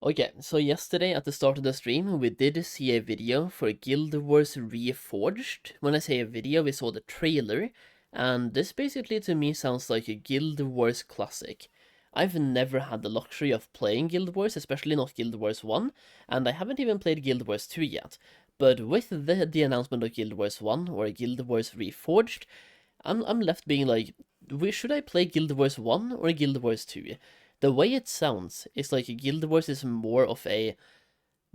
Okay, so yesterday at the start of the stream, we did see a video for Guild Wars Reforged. When I say a video, we saw the trailer, and this basically to me sounds like a Guild Wars classic. I've never had the luxury of playing Guild Wars, especially not Guild Wars 1, and I haven't even played Guild Wars 2 yet. But with the announcement of Guild Wars 1 or Guild Wars Reforged, I'm left being like, should I play Guild Wars 1 or Guild Wars 2? The way it sounds is like Guild Wars is more of a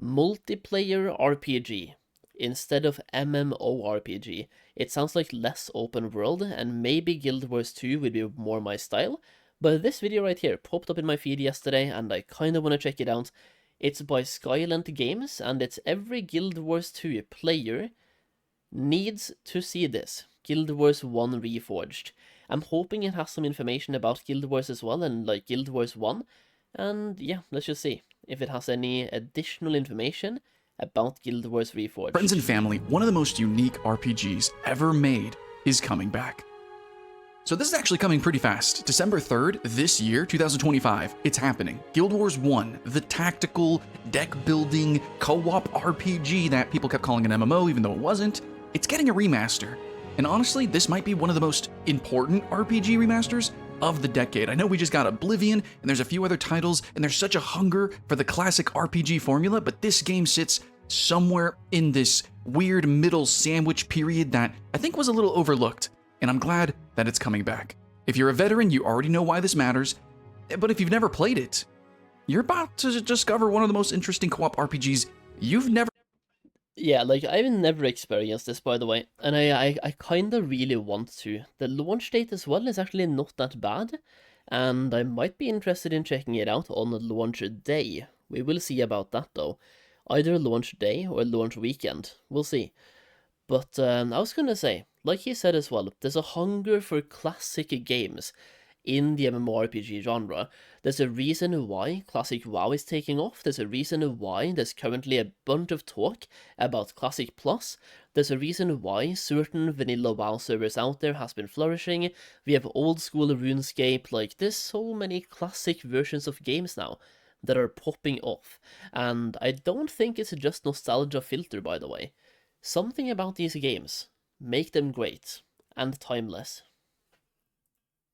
multiplayer RPG instead of MMORPG. It sounds like less open world, and maybe Guild Wars 2 would be more my style. But this video right here popped up in my feed yesterday, and I kinda wanna check it out. It's by Skyland Games, and it's every Guild Wars 2 player needs to see this. Guild Wars 1 Reforged. I'm hoping it has some information about Guild Wars as well, and like Guild Wars 1. And yeah, let's just see if it has any additional information about Guild Wars Reforged. Friends and family, one of the most unique RPGs ever made is coming back. So this is actually coming pretty fast. December 3rd, this year, 2025, it's happening. Guild Wars 1, the tactical, deck-building, co-op RPG that people kept calling an MMO even though it wasn't, it's getting a remaster. And honestly, this might be one of the most important RPG remasters of the decade. I know we just got Oblivion, and there's a few other titles, and there's such a hunger for the classic RPG formula, but this game sits somewhere in this weird middle sandwich period that I think was a little overlooked, and I'm glad that it's coming back. If you're a veteran, you already know why this matters, but if you've never played it, you're about to discover one of the most interesting co-op RPGs you've never... Yeah, like, I've never experienced this, by the way, and I kinda really want to. The launch date as well is actually not that bad, and I might be interested in checking it out on launch day. We will see about that, though. Either launch day or launch weekend. We'll see. But I was gonna say, like he said as well, there's a hunger for classic games in the MMORPG genre. There's a reason why Classic WoW is taking off. There's a reason why there's currently a bunch of talk about Classic Plus. There's a reason why certain vanilla WoW servers out there has been flourishing. We have old school RuneScape. Like, there's so many classic versions of games now that are popping off. And I don't think it's just nostalgia filter, by the way. Something about these games make them great and timeless.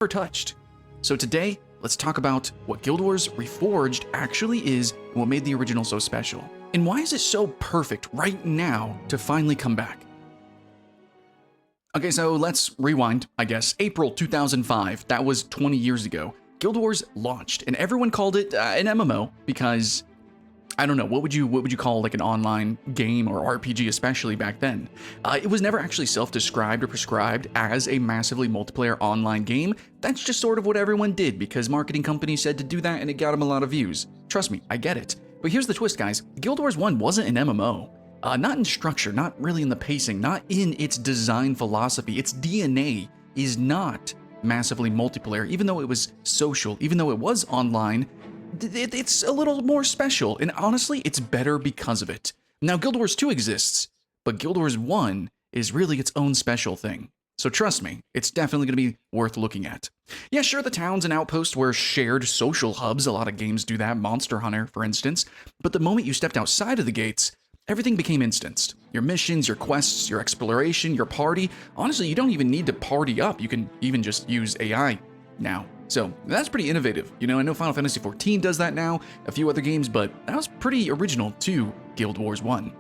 touched. So today, let's talk about what Guild Wars Reforged actually is and what made the original so special. And why is it so perfect right now to finally come back? Okay, so let's rewind, I guess. April 2005, that was 20 years ago. Guild Wars launched, and everyone called it an MMO because, I don't know, what would you call like an online game or RPG, especially back then? It was never actually self-described or prescribed as a massively multiplayer online game. That's just sort of what everyone did because marketing companies said to do that and it got them a lot of views. Trust me, I get it. But here's the twist, guys. Guild Wars 1 wasn't an MMO. Not in structure, not really in the pacing, not in its design philosophy. Its DNA is not massively multiplayer, even though it was social, even though it was online. It's a little more special, and honestly, it's better because of it. Now, Guild Wars 2 exists, but Guild Wars 1 is really its own special thing. So trust me, it's definitely going to be worth looking at. Yeah, sure, the towns and outposts were shared social hubs. A lot of games do that, Monster Hunter, for instance. But the moment you stepped outside of the gates, everything became instanced. Your missions, your quests, your exploration, your party. Honestly, you don't even need to party up. You can even just use AI now. So that's pretty innovative. You know, I know Final Fantasy XIV does that now, a few other games, but that was pretty original to Guild Wars 1.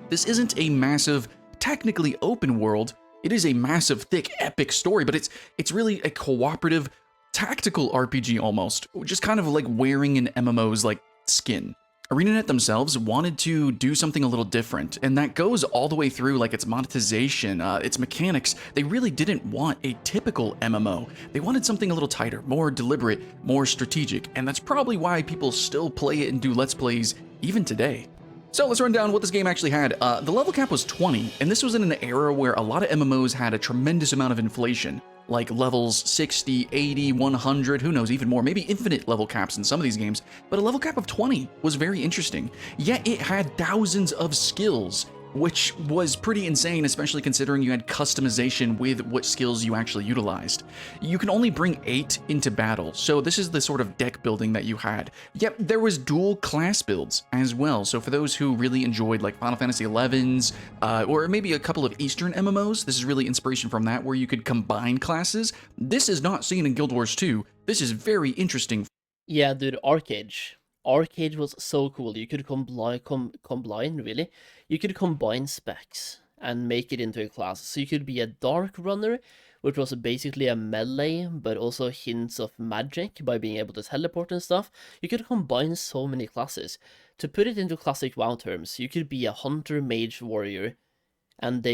This isn't a massive, technically open world. It is a massive, thick, epic story, but it's really a cooperative, tactical RPG almost, just kind of like wearing an MMO's like skin. ArenaNet themselves wanted to do something a little different, and that goes all the way through like its monetization, its mechanics. They really didn't want a typical MMO. They wanted something a little tighter, more deliberate, more strategic, and that's probably why people still play it and do Let's Plays even today. So let's run down what this game actually had. The level cap was 20, and this was in an era where a lot of MMOs had a tremendous amount of inflation, like levels 60, 80, 100, who knows, even more, maybe infinite level caps in some of these games, but a level cap of 20 was very interesting. Yet it had thousands of skills, which was pretty insane, especially considering you had customization with what skills you actually utilized. You can only bring 8 into battle, so this is the sort of deck building that you had. Yep, there was dual class builds as well, so for those who really enjoyed like Final Fantasy XI's, or maybe a couple of Eastern MMOs, this is really inspiration from that, where you could combine classes. This is not seen in Guild Wars 2. This is very interesting. Yeah, dude, Arcade was so cool. You could combine, really. You could combine specs and make it into a class. So you could be a Dark Runner, which was basically a melee, but also hints of magic by being able to teleport and stuff. You could combine so many classes. To put it into classic WoW terms, you could be a Hunter, Mage, Warrior, and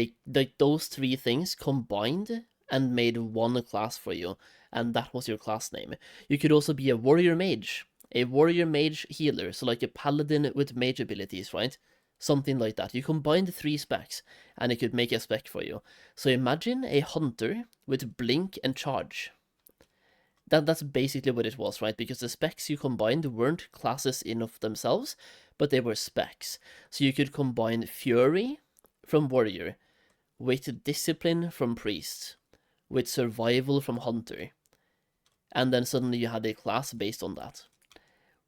those 3 things combined and made one class for you, and that was your class name. You could also be a Warrior Mage, a Warrior Mage healer, so like a Paladin with mage abilities, right? Something like that. You combine the 3 specs, and it could make a spec for you. So imagine a Hunter with Blink and Charge. That's basically what it was, right? Because the specs you combined weren't classes in of themselves, but they were specs. So you could combine Fury from Warrior, with Discipline from Priest, with Survival from Hunter, and then suddenly you had a class based on that.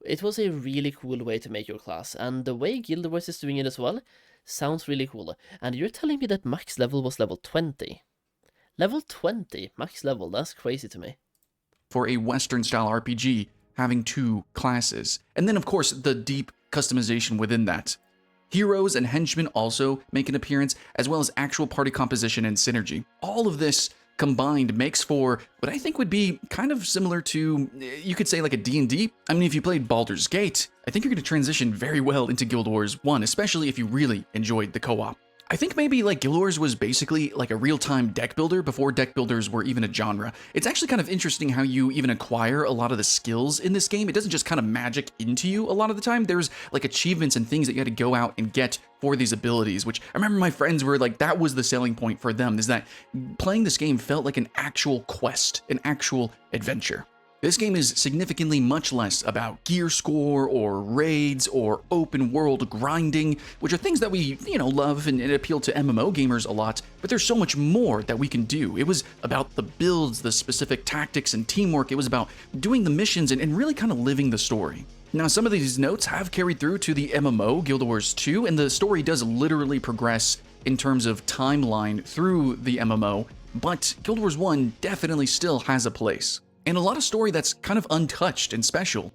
It was a really cool way to make your class, and the way Guild Wars is doing it as well sounds really cool. And you're telling me that max level was level 20? Level 20 max level, that's crazy to me. For a Western-style RPG, having 2 classes. And then, of course, the deep customization within that. Heroes and henchmen also make an appearance, as well as actual party composition and synergy. All of this combined makes for what I think would be kind of similar to, you could say, like a D&D. I mean, if you played Baldur's Gate, I think you're going to transition very well into Guild Wars 1, especially if you really enjoyed the co-op. I think maybe like Guild Wars was basically like a real-time deck builder before deck builders were even a genre. It's actually kind of interesting how you even acquire a lot of the skills in this game. It doesn't just kind of magic into you a lot of the time. There's like achievements and things that you had to go out and get for these abilities, which I remember my friends were like, that was the selling point for them, is that playing this game felt like an actual quest, an actual adventure. This game is significantly much less about gear score or raids or open world grinding, which are things that we, love and appeal to MMO gamers a lot, but there's so much more that we can do. It was about the builds, the specific tactics and teamwork. It was about doing the missions and really kind of living the story. Now, some of these notes have carried through to the MMO, Guild Wars 2, and the story does literally progress in terms of timeline through the MMO, but Guild Wars 1 definitely still has a place. And a lot of story that's kind of untouched and special.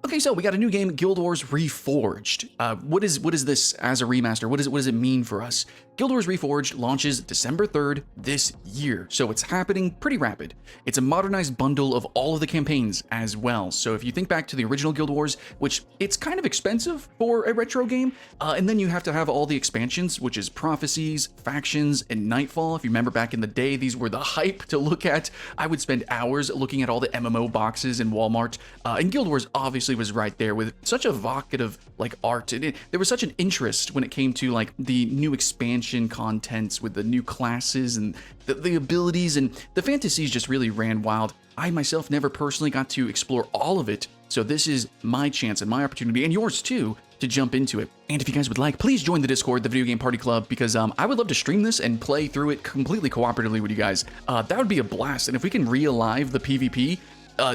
Okay, so we got a new game, Guild Wars Reforged. What is this as a remaster? What does it mean for us? Guild Wars Reforged launches December 3rd this year, so it's happening pretty rapid. It's a modernized bundle of all of the campaigns as well. So if you think back to the original Guild Wars, which it's kind of expensive for a retro game, and then you have to have all the expansions, which is Prophecies, Factions, and Nightfall. If you remember back in the day, these were the hype to look at. I would spend hours looking at all the MMO boxes in Walmart, and Guild Wars obviously was right there with such evocative like art, and there was such an interest when it came to like the new expansion contents with the new classes and the abilities, and the fantasies just really ran wild. I myself never personally got to explore all of it, so this is my chance and my opportunity, and yours too, to jump into it. And if you guys would like, please join the Discord, the Video Game Party Club, because I would love to stream this and play through it completely cooperatively with you guys. That would be a blast, and if we can re-alive the PvP,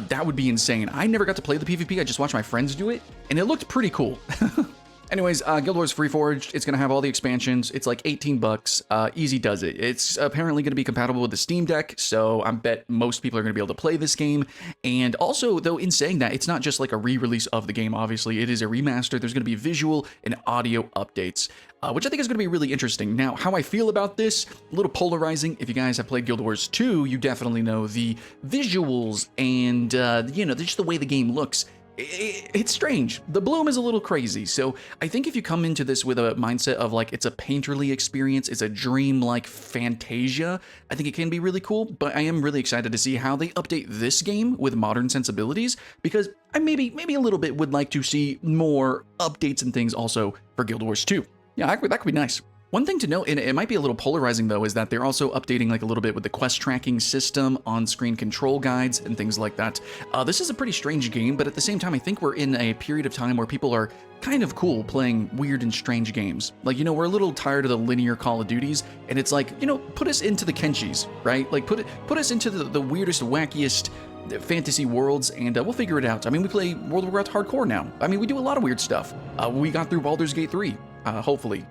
that would be insane. I never got to play the PvP, I just watched my friends do it, and it looked pretty cool. Anyways, Guild Wars Reforged, it's going to have all the expansions. It's like 18 bucks. Easy does it. It's apparently going to be compatible with the Steam Deck, so I bet most people are going to be able to play this game. And also, though, in saying that, it's not just like a re-release of the game, obviously. It is a remaster. There's going to be visual and audio updates, which I think is going to be really interesting. Now, how I feel about this, a little polarizing. If you guys have played Guild Wars 2, you definitely know the visuals and, just the way the game looks. It's strange. The bloom is a little crazy, so I think if you come into this with a mindset of like it's a painterly experience, it's a dream-like fantasia, I think it can be really cool, but I am really excited to see how they update this game with modern sensibilities, because I maybe a little bit would like to see more updates and things also for Guild Wars 2. Yeah, that could be nice. One thing to note, and it might be a little polarizing though, is that they're also updating like a little bit with the quest tracking system, on-screen control guides, and things like that. This is a pretty strange game, but at the same time, I think we're in a period of time where people are kind of cool playing weird and strange games. Like, you know, we're a little tired of the linear Call of Duties, and it's like, you know, put us into the Kenshis, right? Like, put us into the weirdest, wackiest fantasy worlds, and we'll figure it out. I mean, we play World of Warcraft hardcore now. I mean, we do a lot of weird stuff. We got through Baldur's Gate 3, hopefully.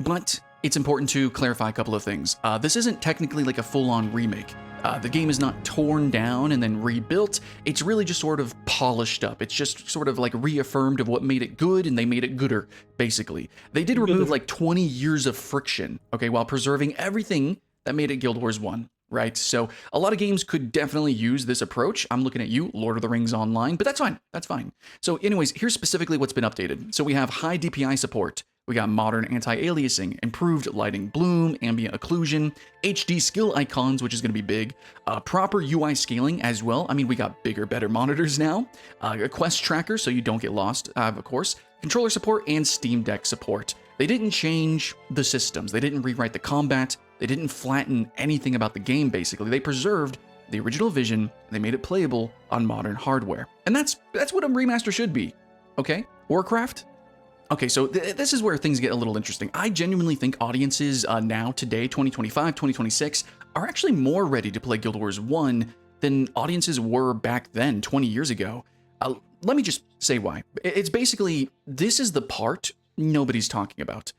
But it's important to clarify a couple of things. This isn't technically like a full-on remake. The game is not torn down and then rebuilt. It's really just sort of polished up. It's just sort of like reaffirmed of what made it good, and they made it gooder, basically. They did remove like 20 years of friction, okay, while preserving everything that made it Guild Wars 1. Right, so a lot of games could definitely use this approach. I'm looking at you, Lord of the Rings Online, but that's fine, that's fine. So anyways, here's specifically what's been updated. So we have high DPI support, we got modern anti-aliasing, improved lighting bloom, ambient occlusion, HD skill icons, which is going to be big, proper UI scaling as well. I mean, we got bigger, better monitors now, a quest tracker so you don't get lost, of course, controller support, and Steam Deck support. They didn't change the systems, they didn't rewrite the combat, they didn't flatten anything about the game, basically. They preserved the original vision, and they made it playable on modern hardware. And that's what a remaster should be, okay? Warcraft? Okay, so this is where things get a little interesting. I genuinely think audiences now, today, 2025, 2026, are actually more ready to play Guild Wars 1 than audiences were back then, 20 years ago. Let me just say why. It's basically, this is the part nobody's talking about.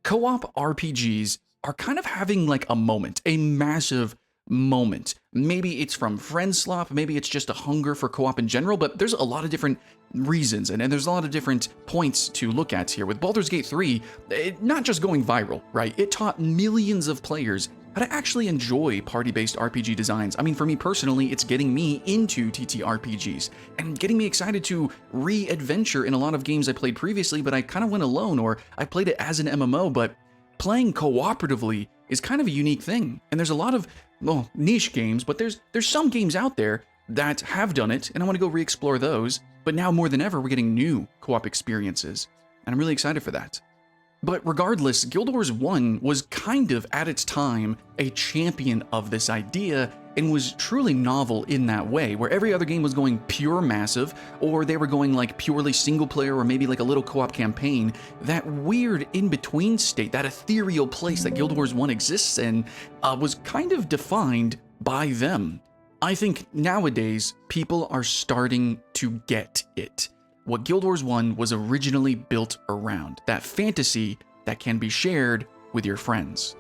Co-op RPGs are kind of having like a moment, a massive moment. Maybe it's from friend slop, maybe it's just a hunger for co-op in general, but there's a lot of different reasons, and there's a lot of different points to look at here. With Baldur's Gate 3, not just going viral, right? It taught millions of players how to actually enjoy party-based RPG designs. I mean, for me personally, it's getting me into TTRPGs and getting me excited to re-adventure in a lot of games I played previously, but I kind of went alone, or I played it as an MMO, but playing cooperatively is kind of a unique thing. And there's a lot of, well, niche games, but there's some games out there that have done it, and I want to go re-explore those. But now more than ever, we're getting new co-op experiences, and I'm really excited for that. But regardless, Guild Wars 1 was kind of, at its time, a champion of this idea, and was truly novel in that way, where every other game was going pure massive, or they were going like purely single player, or maybe like a little co-op campaign. That weird in-between state, that ethereal place that Guild Wars 1 exists in, was kind of defined by them. I think nowadays, people are starting to get it. What Guild Wars 1 was originally built around, that fantasy that can be shared with your friends.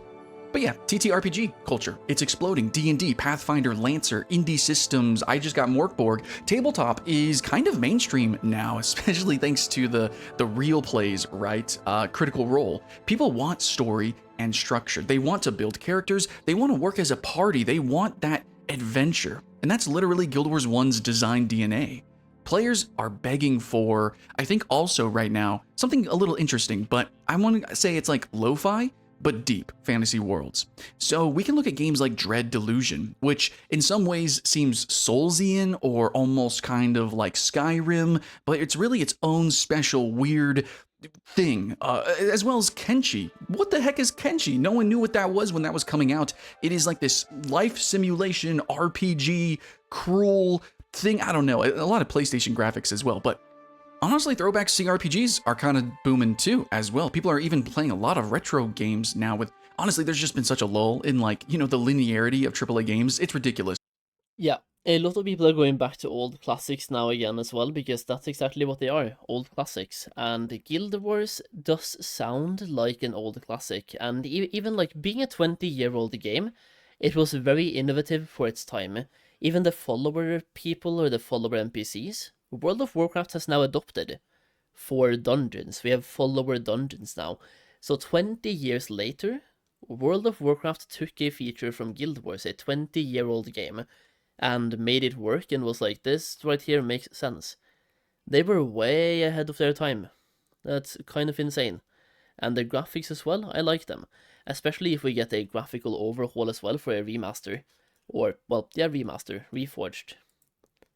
But yeah, TTRPG culture, it's exploding. D&D, Pathfinder, Lancer, indie systems, I just got Morkborg. Tabletop is kind of mainstream now, especially thanks to the real plays, right? Critical Role. People want story and structure. They want to build characters. They want to work as a party. They want that adventure. And that's literally Guild Wars 1's design DNA. Players are begging for, I think also right now, something a little interesting, but I want to say it's like lo-fi, but deep fantasy worlds. So we can look at games like Dread Delusion, which in some ways seems Soulsian or almost kind of like Skyrim, but it's really its own special weird thing, as well as Kenshi. What the heck is Kenshi? No one knew what that was when that was coming out. It is like this life simulation RPG, cruel thing. I don't know, a lot of PlayStation graphics as well, but honestly, throwback CRPGs are kind of booming too, as well. People are even playing a lot of retro games now with, honestly, there's just been such a lull in like, you know, the linearity of AAA games. It's ridiculous. Yeah, a lot of people are going back to old classics now again as well, because that's exactly what they are, old classics. And Guild Wars does sound like an old classic, and even like being a 20-year-old game, it was very innovative for its time. Even the follower people or the follower NPCs, World of Warcraft has now adopted for dungeons. We have follower dungeons now. So 20 years later, World of Warcraft took a feature from Guild Wars, a 20-year-old game, and made it work and was like, this right here makes sense. They were way ahead of their time. That's kind of insane. And the graphics as well, I like them. Especially if we get a graphical overhaul as well for a remaster. Or, well, yeah, remaster, Reforged.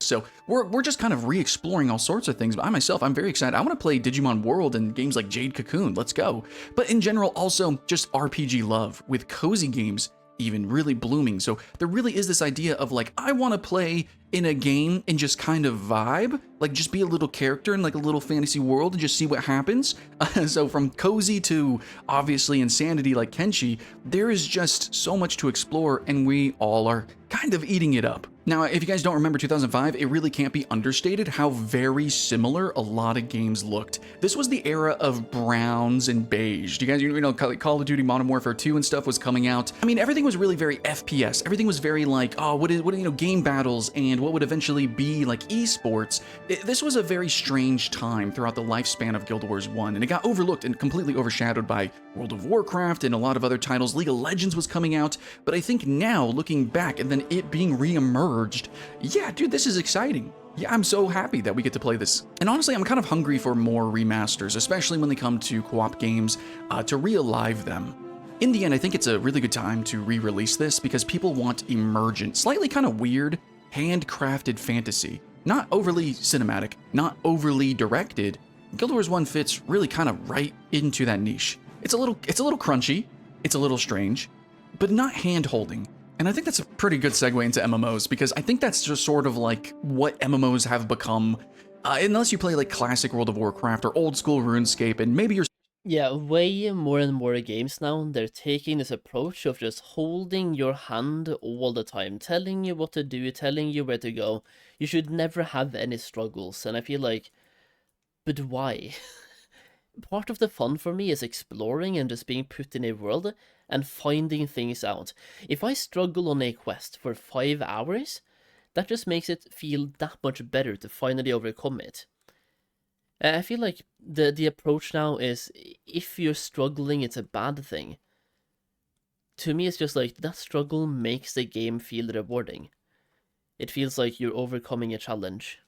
So we're just kind of re-exploring all sorts of things. But I myself, I'm very excited. I want to play Digimon World and games like Jade Cocoon. Let's go. But in general, also just RPG love with cozy games even really blooming. So there really is this idea of like, I want to play in a game and just kind of vibe, like just be a little character in like a little fantasy world and just see what happens. So from cozy to obviously insanity like Kenshi, there is just so much to explore and we all are kind of eating it up. Now, if you guys don't remember 2005, it really can't be understated how very similar a lot of games looked. This was the era of browns and beige. Do you guys, you know, Call of Duty Modern Warfare 2 and stuff was coming out. I mean, everything was really very FPS. Everything was very like, oh, what you know, game battles and what would eventually be like esports. This was a very strange time throughout the lifespan of Guild Wars 1, and it got overlooked and completely overshadowed by World of Warcraft and a lot of other titles. League of Legends was coming out, but I think now, looking back and then it being re-emerged, yeah, dude, this is exciting. Yeah, I'm so happy that we get to play this. And honestly, I'm kind of hungry for more remasters, especially when they come to co-op games, to re-alive them. In the end, I think it's a really good time to re-release this because people want emergent, slightly kind of weird, handcrafted fantasy. Not overly cinematic, not overly directed. Guild Wars 1 fits really kind of right into that niche. It's a little crunchy, it's a little strange, but not hand-holding. And I think that's a pretty good segue into MMOs because I think that's just sort of like what MMOs have become. Unless you play like classic World of Warcraft or old school RuneScape and maybe you're... Yeah, way more and more games now, they're taking this approach of just holding your hand all the time, telling you what to do, telling you where to go. You should never have any struggles, and I feel like, but why? Part of the fun for me is exploring and just being put in a world and finding things out. If I struggle on a quest for 5 hours, that just makes it feel that much better to finally overcome it. I feel like the approach now is, if you're struggling, it's a bad thing. To me, it's just like, that struggle makes the game feel rewarding. It feels like you're overcoming a challenge.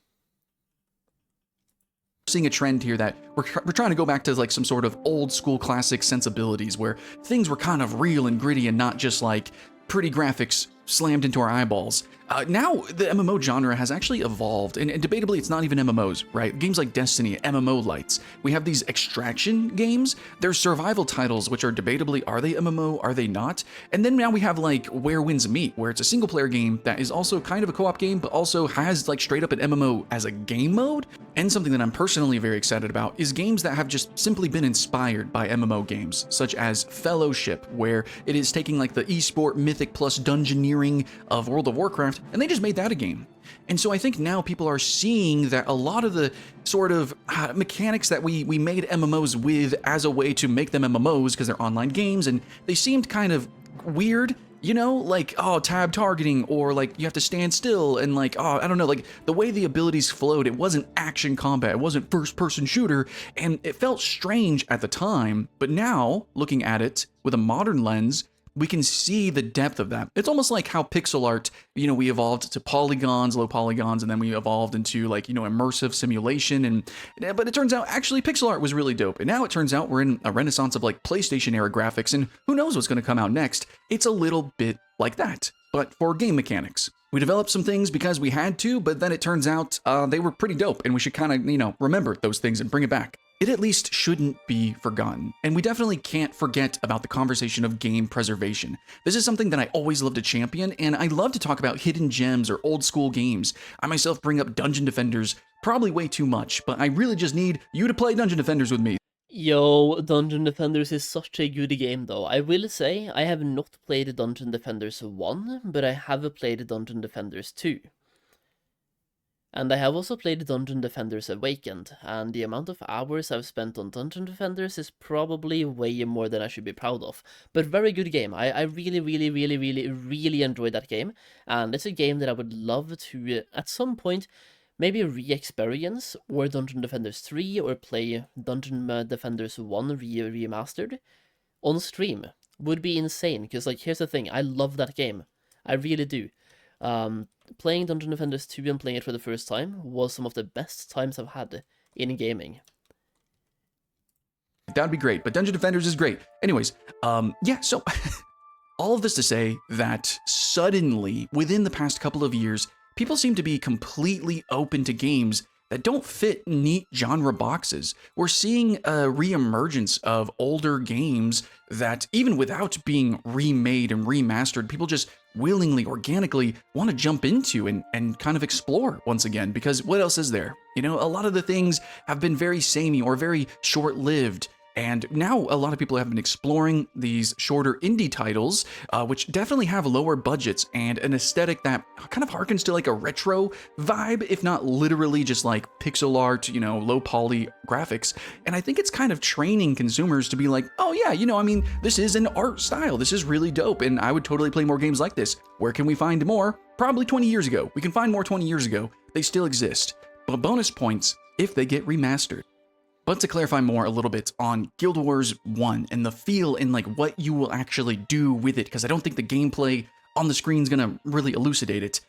Seeing a trend here that we're trying to go back to like some sort of old school classic sensibilities where things were kind of real and gritty and not just like pretty graphics slammed into our eyeballs. Now the MMO genre has actually evolved, and debatably it's not even MMOs, right? Games like Destiny, MMO lights. We have these extraction games. They're survival titles, which are debatably, are they MMO, are they not? And then now we have like Where Winds Meet, where it's a single player game that is also kind of a co-op game, but also has like straight up an MMO as a game mode. And something that I'm personally very excited about is games that have just simply been inspired by MMO games, such as Fellowship, where it is taking like the esport mythic plus dungeoneering of World of Warcraft, and they just made that a game. And so I think now people are seeing that a lot of the sort of mechanics that we made MMOs with as a way to make them MMOs because they're online games, and they seemed kind of weird, you know, like, oh, tab targeting, or like you have to stand still, and like, oh, I don't know, like the way the abilities flowed, it wasn't action combat, it wasn't first person shooter, and it felt strange at the time, but now, looking at it with a modern lens, we can see the depth of that. It's almost like how pixel art, you know, we evolved to polygons, low polygons, and then we evolved into like, you know, immersive simulation. But it turns out actually pixel art was really dope. And now it turns out we're in a renaissance of like PlayStation era graphics, and who knows what's going to come out next. It's a little bit like that, but for game mechanics. We developed some things because we had to, but then it turns out they were pretty dope, and we should kind of, you know, remember those things and bring it back. It at least shouldn't be forgotten, and we definitely can't forget about the conversation of game preservation. This is something that I always love to champion, and I love to talk about hidden gems or old school games. I myself bring up Dungeon Defenders probably way too much, but I really just need you to play Dungeon Defenders with me. Yo, Dungeon Defenders is such a good game though. I will say, I have not played Dungeon Defenders 1, but I have played Dungeon Defenders 2. And I have also played Dungeon Defenders Awakened, and the amount of hours I've spent on Dungeon Defenders is probably way more than I should be proud of. But very good game. I really enjoyed that game, and it's a game that I would love to, at some point, maybe re-experience, or Dungeon Defenders 3, or play Dungeon Defenders 1 remastered on stream. Would be insane, because like, here's the thing, I love that game. I really do. Playing Dungeon Defenders 2 and playing it for the first time was some of the best times I've had in gaming. That'd be great, but Dungeon Defenders is great. Anyways, yeah, so all of this to say that suddenly, within the past couple of years, People seem to be completely open to games that don't fit neat genre boxes. We're seeing a reemergence of older games that, even without being remade and remastered, people just willingly, organically want to jump into and kind of explore once again, because what else is there? You know, a lot of the things have been very samey or very short-lived. And now a lot of people have been exploring these shorter indie titles, which definitely have lower budgets and an aesthetic that kind of harkens to like a retro vibe, if not literally just like pixel art, you know, low poly graphics. And I think it's kind of training consumers to be like, oh yeah, you know, I mean, this is an art style. This is really dope. And I would totally play more games like this. Where can we find more? Probably 20 years ago. We can find more 20 years ago. They still exist. But bonus points if they get remastered. But to clarify more a little bit on Guild Wars 1 and the feel and like what you will actually do with it, because I don't think the gameplay on the screen is gonna really elucidate it.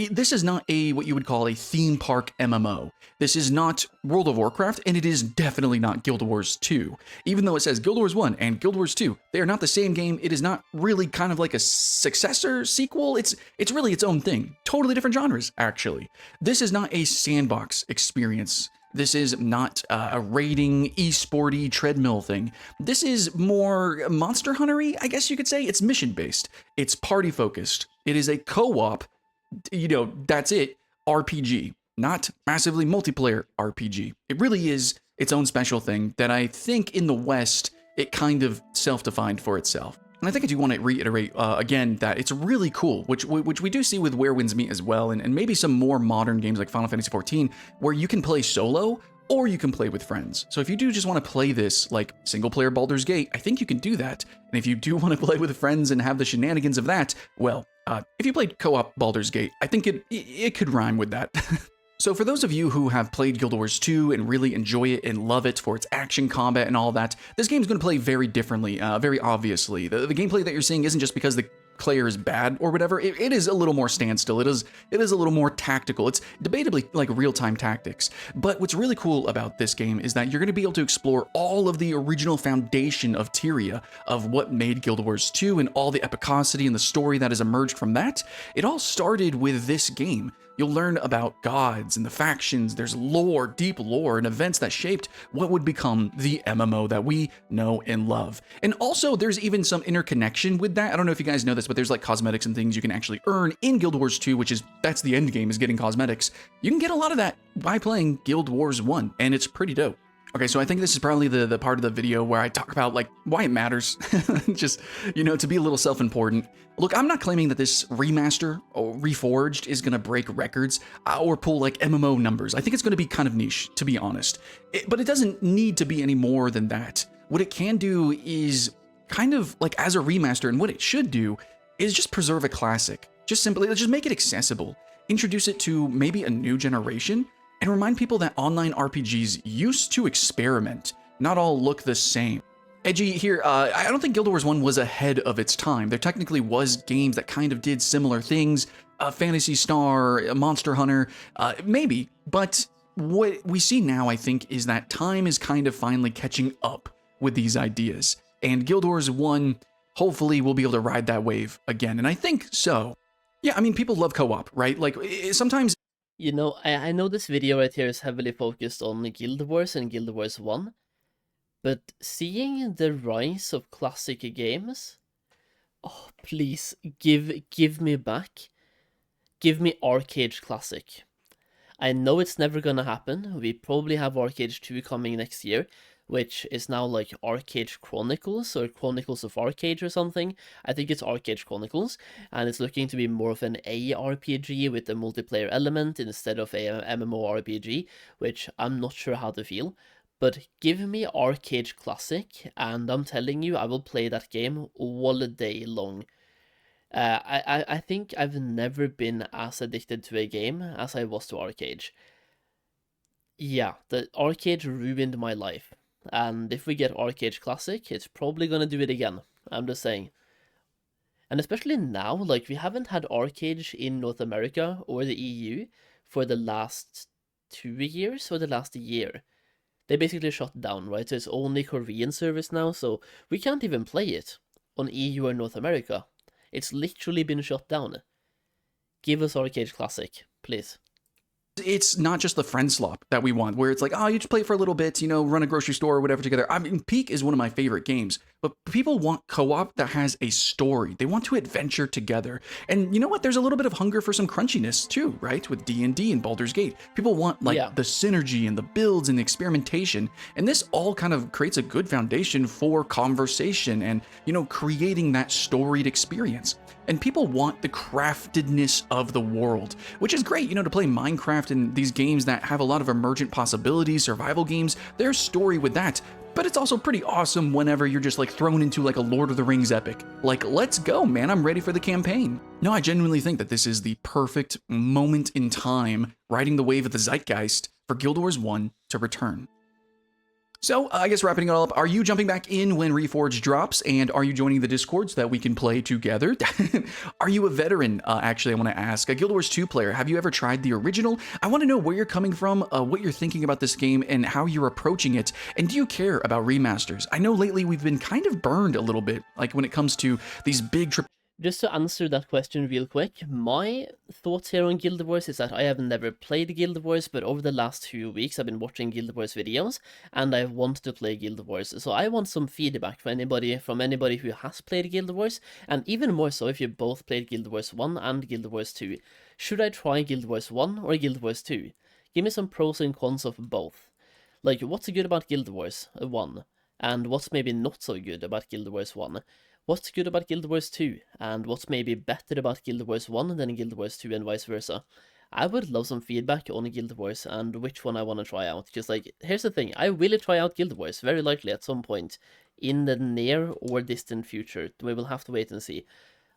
This is not what you would call a theme park MMO. This is not World of Warcraft, and it is definitely not Guild Wars 2. Even though it says Guild Wars 1 and Guild Wars 2, they are not the same game. It is not really kind of like a successor, sequel. It's really its own thing. Totally different genres, actually. This is not a sandbox experience. This is not a raiding, esporty treadmill thing. This is more Monster Hunter-y, I guess you could say. It's mission-based. It's party-focused. It is a co-op, you know, that's it, RPG, not massively multiplayer RPG. It really is its own special thing that I think in the West, it kind of self-defined for itself. And I think I do want to reiterate again that it's really cool, which we do see with Where Winds Meet as well, and maybe some more modern games like Final Fantasy XIV, where you can play solo or you can play with friends. So if you do just want to play this like single-player Baldur's Gate, I think you can do that. And if you do want to play with friends and have the shenanigans of that, well, if you played co-op Baldur's Gate, I think it could rhyme with that. So for those of you who have played Guild Wars 2 and really enjoy it and love it for its action, combat, and all that, this game is going to play very differently, very obviously. The gameplay that you're seeing isn't just because the player is bad or whatever. It is a little more standstill. It is a little more tactical. It's debatably like real-time tactics. But what's really cool about this game is that you're going to be able to explore all of the original foundation of Tyria, of what made Guild Wars 2 and all the epicosity and the story that has emerged from that. It all started with this game. You'll learn about gods and the factions. There's lore, deep lore, and events that shaped what would become the MMO that we know and love. And also, there's even some interconnection with that. I don't know if you guys know this, but there's like cosmetics and things you can actually earn in Guild Wars 2, that's the end game, is getting cosmetics. You can get a lot of that by playing Guild Wars 1, and it's pretty dope. Okay, so I think this is probably the part of the video where I talk about like why it matters, just, you know, to be a little self-important. Look, I'm not claiming that this remaster or Reforged is gonna break records or pull like MMO numbers. I think it's gonna be kind of niche, to be honest. But it doesn't need to be any more than that. What it can do is kind of like as a remaster, and what it should do is just preserve a classic. Just make it accessible. Introduce it to maybe a new generation. And remind people that online RPGs used to experiment, not all look the same. Edgy here, I don't think Guild Wars 1 was ahead of its time. There technically was games that kind of did similar things, Phantasy Star, Monster Hunter, maybe. But what we see now, I think, is that time is kind of finally catching up with these ideas. And Guild Wars 1, hopefully, will be able to ride that wave again. And I think so. Yeah, I mean, people love co-op, right? Like, sometimes... You know, I know this video right here is heavily focused on Guild Wars and Guild Wars 1, but seeing the rise of classic games, oh, please, give me back. Give me Arcade Classic. I know it's never gonna happen. We probably have Arcade 2 coming next year, which is now like Arcade Chronicles or Chronicles of Arcade or something. I think it's Arcade Chronicles, and it's looking to be more of an ARPG with a multiplayer element instead of a MMORPG, which I'm not sure how to feel. But give me Arcade Classic, and I'm telling you, I will play that game all day long. I think I've never been as addicted to a game as I was to Arcade. Yeah, the Arcade ruined my life. And if we get Arcade Classic, it's probably gonna do it again. I'm just saying. And especially now, like, we haven't had Arcade in North America or the EU for the last 2 years or the last year. They basically shut down, right? So it's only Korean service now, so we can't even play it on EU or North America. It's literally been shut down. Give us Arcade Classic, please. It's not just the friend slop that we want, where it's like, oh, you just play for a little bit, you know, run a grocery store or whatever together. I mean, Peak is one of my favorite games, but people want co-op that has a story. They want to adventure together. And you know what? There's a little bit of hunger for some crunchiness too, right? With D&D and Baldur's Gate. People want like the synergy and the builds and the experimentation. And this all kind of creates a good foundation for conversation and, you know, creating that storied experience. And people want the craftedness of the world, which is great, you know, to play Minecraft and these games that have a lot of emergent possibilities, survival games, there's story with that. But it's also pretty awesome whenever you're just like thrown into like a Lord of the Rings epic. Like, let's go, man, I'm ready for the campaign. No, I genuinely think that this is the perfect moment in time, riding the wave of the zeitgeist for Guild Wars 1 to return. So, I guess wrapping it all up, are you jumping back in when Reforged drops, and are you joining the Discord so that we can play together? Are you a veteran? Actually, I want to ask, a Guild Wars 2 player, have you ever tried the original? I want to know where you're coming from, what you're thinking about this game, and how you're approaching it, and do you care about remasters? I know lately we've been kind of burned a little bit, like when it comes to these big Just to answer that question real quick, my thoughts here on Guild Wars is that I have never played Guild Wars, but over the last 2 weeks I've been watching Guild Wars videos, and I want to play Guild Wars, so I want some feedback from anybody who has played Guild Wars, and even more so if you both played Guild Wars 1 and Guild Wars 2. Should I try Guild Wars 1 or Guild Wars 2? Give me some pros and cons of both. Like, what's good about Guild Wars 1, and what's maybe not so good about Guild Wars 1? What's good about Guild Wars 2, and what's maybe better about Guild Wars 1 than Guild Wars 2 and vice versa? I would love some feedback on Guild Wars and which one I want to try out, because like, here's the thing, I will try out Guild Wars, very likely at some point, in the near or distant future. We will have to wait and see.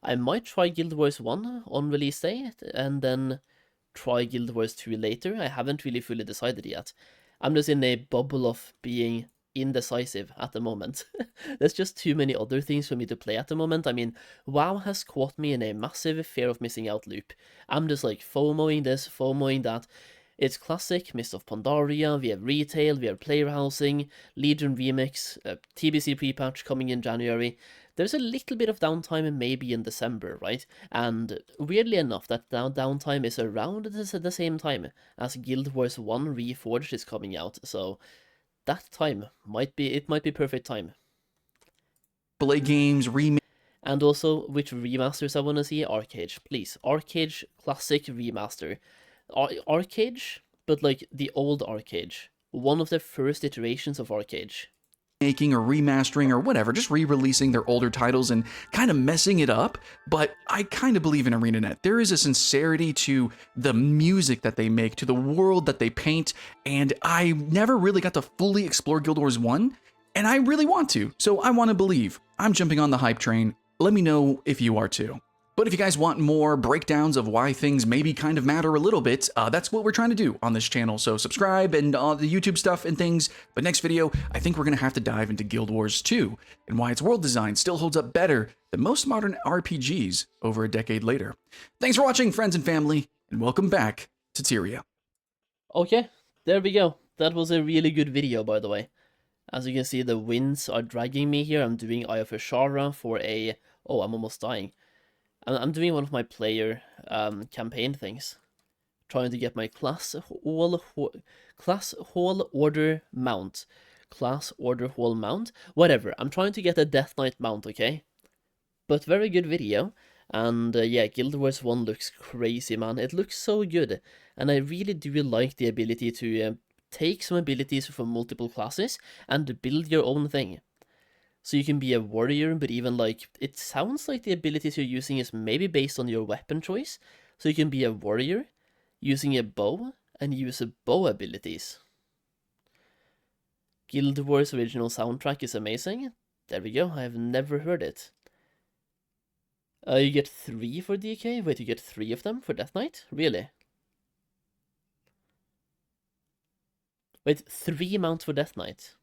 I might try Guild Wars 1 on release day, and then try Guild Wars 2 later. I haven't really fully decided yet. I'm just in a bubble of being indecisive at the moment. There's just too many other things for me to play at the moment. I mean, WoW has caught me in a massive fear of missing out loop. I'm just like FOMOing this, FOMOing that. It's Classic, Mist of Pandaria, we have Retail, we have Player Housing, Legion Remix, TBC pre-patch coming in January. There's a little bit of downtime maybe in December, right? And weirdly enough, that downtime is around the same time as Guild Wars 1 Reforged is coming out, so that time might be perfect time. play games, and also which remasters I want to see. Arcade, please. Arcade Classic remaster. Arcade, but like the old Arcade. One of the first iterations of Arcade. Making or remastering or whatever, just re-releasing their older titles and kind of messing it up. But I kind of believe in ArenaNet. There is a sincerity to the music that they make, to the world that they paint, and I never really got to fully explore Guild Wars 1, and I really want to, so I want to believe. I'm jumping on the hype train. Let me know if you are too. But if you guys want more breakdowns of why things maybe kind of matter a little bit, that's what we're trying to do on this channel. So subscribe and all the YouTube stuff and things. But next video, I think we're going to have to dive into Guild Wars 2 and why its world design still holds up better than most modern RPGs over a decade later. Thanks for watching, friends and family, and welcome back to Tyria. Okay, there we go. That was a really good video, by the way. As you can see, the winds are dragging me here. I'm doing Eye of Ashara for a... Oh, I'm almost dying. I'm doing one of my player campaign things, trying to get my class hall order mount, whatever. I'm trying to get a Death Knight mount, okay? But very good video, and yeah, Guild Wars 1 looks crazy, man. It looks so good, and I really do like the ability to take some abilities from multiple classes and build your own thing. So you can be a warrior, but even like, it sounds like the abilities you're using is maybe based on your weapon choice. So you can be a warrior using a bow and use bow abilities. Guild Wars original soundtrack is amazing. There we go, I have never heard it. You get 3 for DK? Wait, you get 3 of them for Death Knight? Really? Wait, 3 mounts for Death Knight?